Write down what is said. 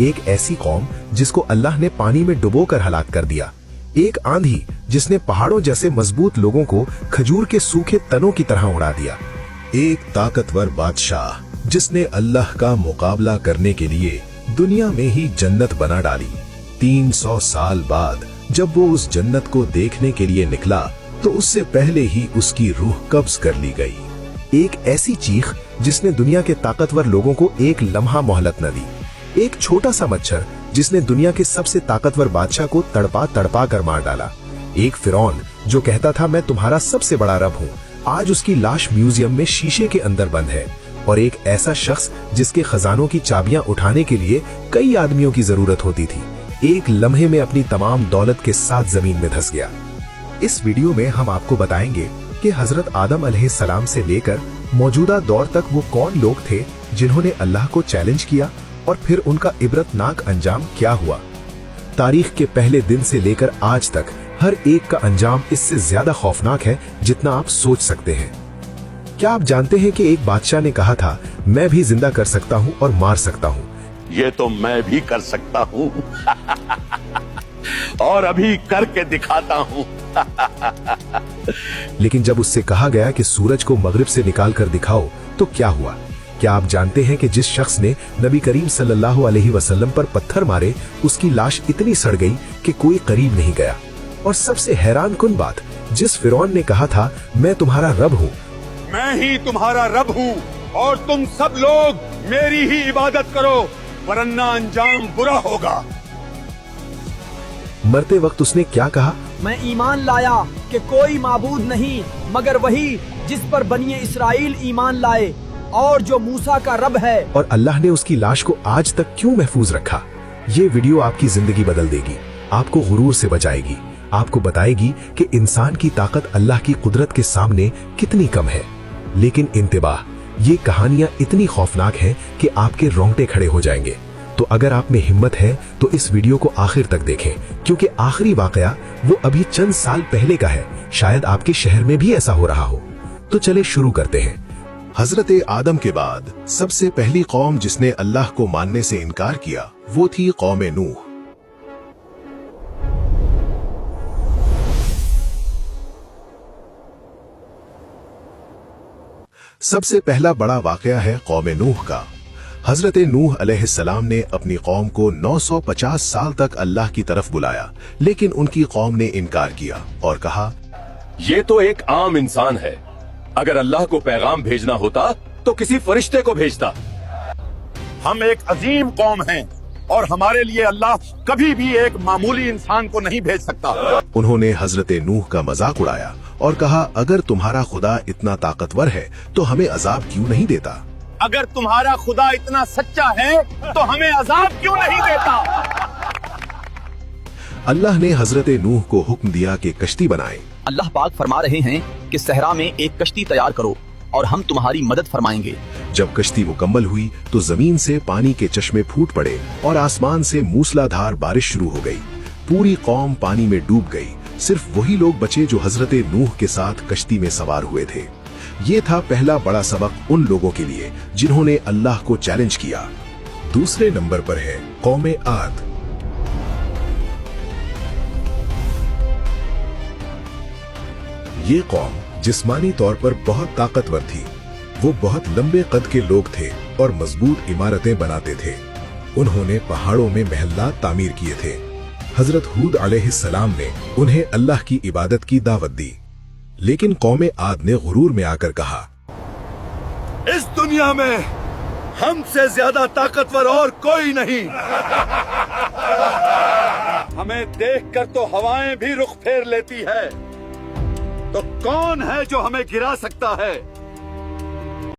एक ऐसी कौम जिसको अल्लाह ने पानी में डुबोकर हलाक कर दिया, एक आंधी जिसने पहाड़ों जैसे मजबूत लोगों को खजूर के सूखे तनों की तरह उड़ा दिया, एक ताकतवर बादशाह जिसने अल्लाह का मुकाबला करने के लिए दुनिया में ही जन्नत बना डाली। 300 साल बाद जब वो उस जन्नत को देखने के लिए निकला तो उससे पहले ही उसकी रूह कब्ज कर ली गई। एक ऐसी चीख जिसने दुनिया के ताकतवर लोगों को एक लम्हा मोहलत न दी, एक छोटा सा मच्छर जिसने दुनिया के सबसे ताकतवर बादशाह को तड़पा तड़पा कर मार डाला, एक फिरौन जो कहता था मैं तुम्हारा सबसे बड़ा रब हूँ, आज उसकी लाश म्यूजियम में शीशे के अंदर बंद है, और एक ऐसा शख्स जिसके खजानों की चाबियां उठाने के लिए कई आदमियों की जरूरत होती थी, एक लम्हे में अपनी तमाम दौलत के साथ जमीन में धंस गया। इस वीडियो में हम आपको बताएंगे कि हजरत आदम अलैहिस्सलाम से लेकर मौजूदा दौर तक वो कौन लोग थे जिन्होंने अल्लाह को चैलेंज किया और फिर उनका इबरतनाक अंजाम क्या हुआ। तारीख के पहले दिन से लेकर आज तक हर एक का अंजाम इससे ज्यादा खौफनाक है जितना आप सोच सकते हैं। क्या आप जानते हैं कि एक बादशाह ने कहा था मैं भी जिंदा कर सकता हूं और मार सकता हूं। ये तो मैं भी कर सकता हूँ और अभी करके दिखाता हूँ। लेकिन जब उससे कहा गया कि सूरज को मगरिब से निकाल कर दिखाओ तो क्या हुआ। क्या आप जानते हैं कि जिस शख्स ने नबी करीम सल्लल्लाहु अलैहि वसल्लम पर पत्थर मारे उसकी लाश इतनी सड़ गई कि कोई करीब नहीं गया। और सबसे हैरान कुन बात, जिस फिरौन ने कहा था मैं तुम्हारा रब हूँ, मैं ही तुम्हारा रब हूँ और तुम सब लोग मेरी ही इबादत करो वरना अंजाम बुरा होगा। मरते वक्त उसने क्या कहा, मैं ईमान लाया कि कोई माबूद नहीं मगर वही जिस पर बनी इस्राइल ईमान लाए और जो मूसा का रब है। और अल्लाह ने उसकी लाश को आज तक क्यों महफूज रखा। ये वीडियो आपकी जिंदगी बदल देगी, आपको गुरूर से बचाएगी, आपको बताएगी कि इंसान की ताकत अल्लाह की कुदरत के सामने कितनी कम है। लेकिन इंतबाह, ये कहानियां इतनी खौफनाक हैं कि आपके रोंगटे खड़े हो जाएंगे। तो अगर आप में हिम्मत है तो इस वीडियो को आखिर तक देखें, क्योंकि आखिरी वाकया वो अभी चंद साल पहले का है। शायद आपके शहर में भी ऐसा हो रहा हो। तो चले शुरू करते हैं। हजरत आदम के बाद सबसे पहली कौम जिसने अल्लाह को मानने से इनकार किया वो थी कौम नूह। सबसे पहला बड़ा वाकया है कौम नूह का। हजरत नूह अलैहिस्सलाम ने अपनी कौम को 950 साल तक अल्लाह की तरफ बुलाया, लेकिन उनकी कौम ने इनकार किया और कहा ये तो एक आम इंसान है, अगर अल्लाह को पैगाम भेजना होता तो किसी फरिश्ते को भेजता। हम एक अजीम कौम हैं और हमारे लिए अल्लाह कभी भी एक मामूली इंसान को नहीं भेज सकता। उन्होंने हजरत नूह का मजाक उड़ाया और कहा अगर तुम्हारा खुदा इतना ताकतवर है तो हमें अजाब क्यों नहीं देता। अगर तुम्हारा खुदा इतना सच्चा है तो हमें अजाब क्यों नहीं देता। अल्लाह ने हजरत नूह को हुक्म दिया कि कश्ती बनाए। अल्लाह पाक फरमा रहे हैं कि सहरा में एक कश्ती तैयार करो और हम तुम्हारी मदद फरमाएंगे। जब कश्ती मुकम्मल हुई तो जमीन से पानी के चश्मे फूट पड़े और आसमान से मूसलाधार बारिश शुरू हो गई। पूरी कौम पानी में डूब गई। सिर्फ वही लोग बचे जो हजरत नूह के साथ कश्ती में सवार हुए थे। ये था पहला बड़ा सबक उन लोगों के लिए जिन्होंने अल्लाह को चैलेंज किया। दूसरे नंबर पर है कौम आद। ये कौम जिस्मानी तौर पर बहुत ताकतवर थी। वो बहुत लंबे कद के लोग थे और मजबूत इमारतें बनाते थे। उन्होंने पहाड़ों में महल्ला तामीर किए थे। हजरत हूद अलैहिस्सलाम ने उन्हें अल्लाह की इबादत की दावत दी, लेकिन कौम आद ने गुरूर में आकर कहा इस दुनिया में हमसे ज्यादा ताकतवर और कोई नहीं। हमें देखकर तो हवाएं भी रुख फेर लेती है, तो कौन है जो हमें गिरा सकता है।